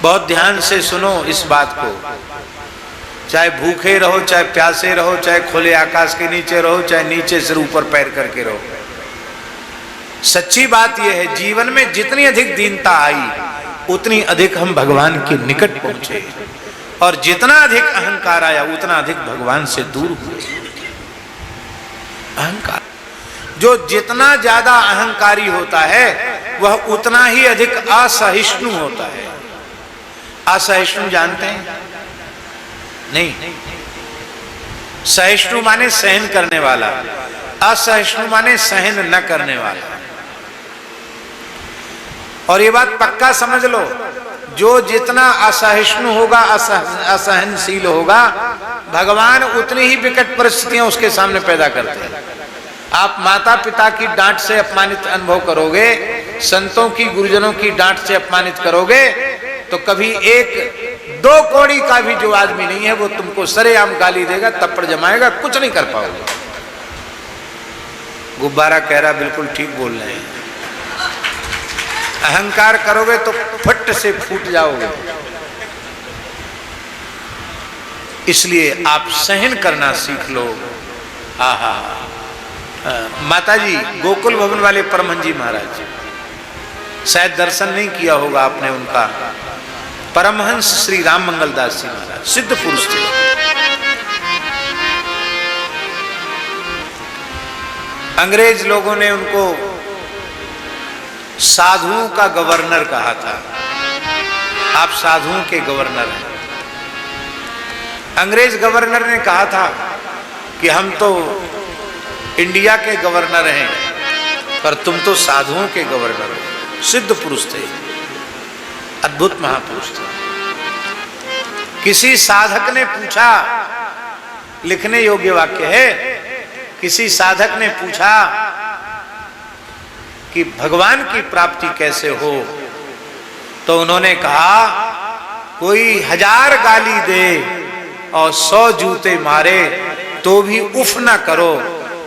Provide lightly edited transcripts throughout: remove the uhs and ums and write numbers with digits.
बहुत ध्यान से सुनो इस बात को, चाहे भूखे रहो, चाहे प्यासे रहो, चाहे खुले आकाश के नीचे रहो, चाहे नीचे सिर ऊपर पैर करके रहो। सच्ची बात यह है, जीवन में जितनी अधिक दीनता आई उतनी अधिक हम भगवान के निकट पहुंचे, और जितना अधिक अहंकार आया उतना अधिक भगवान से दूर हुए। अहंकार, जो जितना ज्यादा अहंकारी होता है वह उतना ही अधिक असहिष्णु होता है। असहिष्णु जानते हैं? नहीं। सहिष्णु माने सहन करने वाला, असहिष्णु माने सहन न करने वाला। और ये बात पक्का समझ लो, जो जितना असहिष्णु होगा, असहनशील होगा, भगवान उतनी ही विकट परिस्थितियां उसके सामने पैदा करते हैं। आप माता पिता की डांट से अपमानित अनुभव करोगे, संतों की, गुरुजनों की डांट से अपमानित करोगे, तो कभी एक दो कौड़ी का भी जो आदमी नहीं है वो तुमको सरेआम गाली देगा, तप्पड़ जमाएगा, कुछ नहीं कर पाओगे। गुब्बारा कह रहा बिल्कुल ठीक बोल रहे हैं। अहंकार करोगे तो फट से फूट जाओगे। इसलिए आप सहन करना सीख लो। आहा, माताजी गोकुल भवन वाले परमहंस जी महाराज, शायद दर्शन नहीं किया होगा आपने उनका। परमहंस श्री राम मंगल दास जी महाराज सिद्ध पुरुष थे। अंग्रेज लोगों ने उनको साधुओं का गवर्नर कहा था। आप साधुओं के गवर्नर हैं। अंग्रेज गवर्नर ने कहा था कि हम तो इंडिया के गवर्नर हैं, पर तुम तो साधुओं के गवर्नर हो। सिद्ध पुरुष थे, अद्भुत महापुरुष थे। किसी साधक ने पूछा, लिखने योग्य वाक्य है, किसी साधक ने पूछा कि भगवान की प्राप्ति कैसे हो, तो उन्होंने कहा कोई 1000 गाली दे और 100 जूते मारे तो भी उफ ना करो,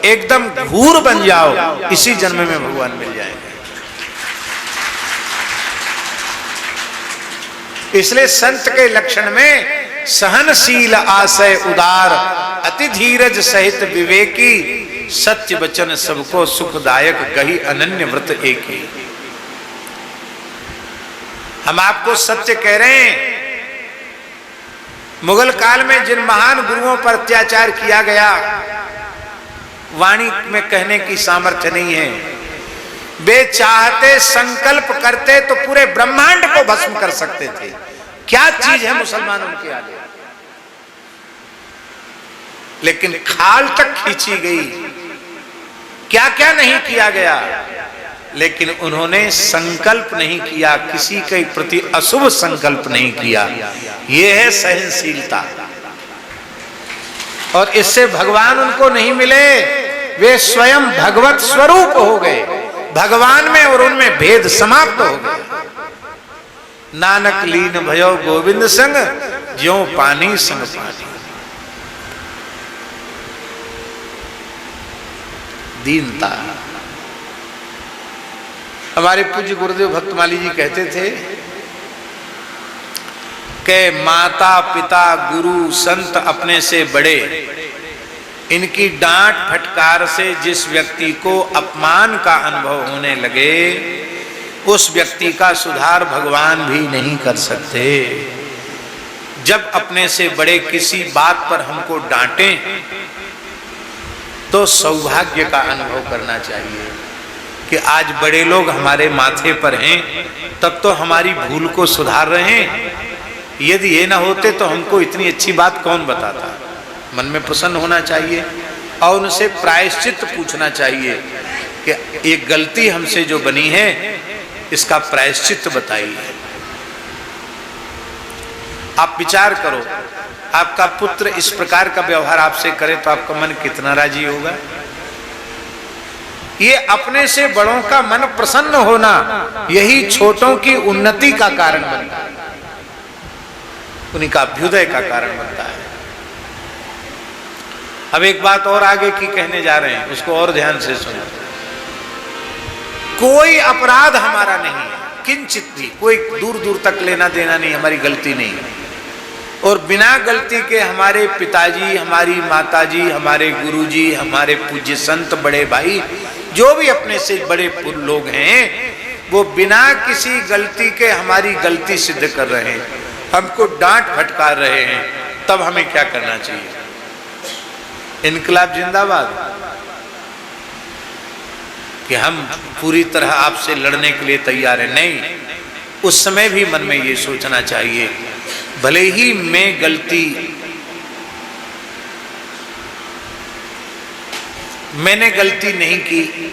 एकदम घूर बन जाओ, इसी जन्म में भगवान मिल जाएंगे। इसलिए संत के लक्षण में सहनशील आशय उदार, अति धीरज सहित विवेकी, सत्य वचन सबको सुखदायक, कही अनन्य व्रत एक ही। हम आपको सत्य कह रहे हैं। मुगल काल में जिन महान गुरुओं पर अत्याचार किया गया, वाणी में कहने की सामर्थ्य नहीं है। वे चाहते, संकल्प करते तो पूरे ब्रह्मांड को भस्म कर सकते थे। क्या चीज है मुसलमान उनके आगे? लेकिन खाल तक खींची गई, क्या क्या नहीं किया गया, लेकिन उन्होंने संकल्प नहीं किया, किसी के प्रति अशुभ संकल्प नहीं किया। यह है सहनशीलता। और इससे भगवान उनको नहीं मिले, वे स्वयं भगवत स्वरूप हो गए। भगवान में और उनमें भेद समाप्त हो गया। नानक लीन भयो गोविंद संग, ज्यों पानी संग पानी। दीनता। हमारे पूज्य गुरुदेव भक्तमाली जी कहते थे कि माता पिता गुरु संत अपने से बड़े, इनकी डांट फटकार से जिस व्यक्ति को अपमान का अनुभव होने लगे, उस व्यक्ति का सुधार भगवान भी नहीं कर सकते। जब अपने से बड़े किसी बात पर हमको डांटें तो सौभाग्य का अनुभव करना चाहिए कि आज बड़े लोग हमारे माथे पर हैं, तब तो हमारी भूल को सुधार रहे हैं। यदि ये ना होते तो हमको इतनी अच्छी बात कौन बताता। मन में प्रसन्न होना चाहिए और उनसे प्रायश्चित पूछना चाहिए कि एक गलती हमसे जो बनी है, इसका प्रायश्चित बताइए। आप विचार करो, आपका पुत्र इस प्रकार का व्यवहार आपसे करे तो आपका मन कितना राजी होगा। ये अपने से बड़ों का मन प्रसन्न होना, यही छोटों की उन्नति का कारण बनता है, उन्हीं का अभ्युदय का कारण बनता है। अब एक बात और आगे की कहने जा रहे हैं, उसको और ध्यान से सुनो। कोई अपराध हमारा नहीं है, किंचित भी, कोई दूर दूर तक लेना देना नहीं, हमारी गलती नहीं। और बिना गलती के हमारे पिताजी, हमारी माताजी, हमारे गुरुजी, हमारे पूज्य संत, बड़े भाई, जो भी अपने से बड़े लोग हैं, वो बिना किसी गलती के हमारी गलती सिद्ध कर रहे हैं, हमको डांट फटकार रहे हैं, तब हमें क्या करना चाहिए? इनकलाब जिंदाबाद, कि हम पूरी तरह आपसे लड़ने के लिए तैयार हैं? नहीं, उस समय भी मन में ये सोचना चाहिए, भले ही मैंने गलती नहीं की,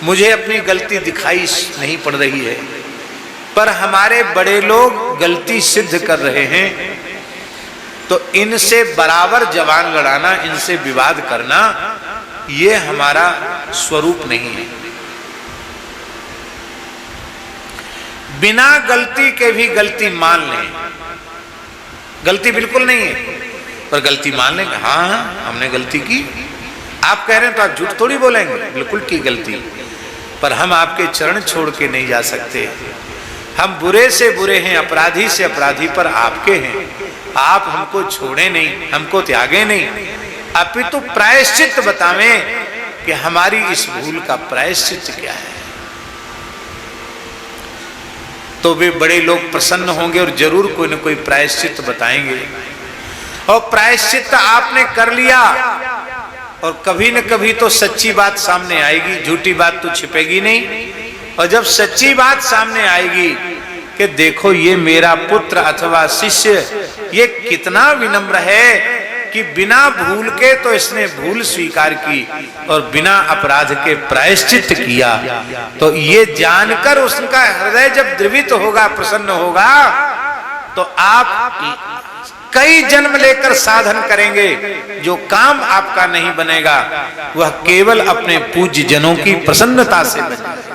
मुझे अपनी गलती दिखाई नहीं पड़ रही है, पर हमारे बड़े लोग गलती सिद्ध कर रहे हैं, तो इनसे बराबर जवान लड़ाना, इनसे विवाद करना, ये हमारा स्वरूप नहीं है। बिना गलती के भी गलती मान लें, गलती बिल्कुल नहीं है, पर गलती मान लेंगे, हाँ हमने गलती की। आप कह रहे हैं तो आप झूठ थोड़ी बोलेंगे, बिल्कुल की गलती, पर हम आपके चरण छोड़ के नहीं जा सकते। हम बुरे से बुरे हैं, अपराधी से अपराधी, पर आपके हैं। आप हमको छोड़े नहीं, हमको त्यागे नहीं, अपितु प्रायश्चित बतावें कि हमारी इस भूल का प्रायश्चित क्या है। तो वे बड़े लोग प्रसन्न होंगे और जरूर कोई न कोई प्रायश्चित बताएंगे। और प्रायश्चित आपने कर लिया, और कभी न कभी तो सच्ची बात सामने आएगी, झूठी बात तो छिपेगी नहीं। और जब सच्ची बात सामने आएगी कि देखो ये मेरा पुत्र अथवा शिष्य ये कितना विनम्र है कि बिना भूल के तो इसने भूल स्वीकार की और बिना अपराध के प्रायश्चित किया, तो ये जानकर उसका हृदय जब द्रवित होगा, प्रसन्न होगा, तो आप कई जन्म लेकर साधन करेंगे, जो काम आपका नहीं बनेगा वह केवल अपने पूज्य जनों की प्रसन्नता से बनेगा।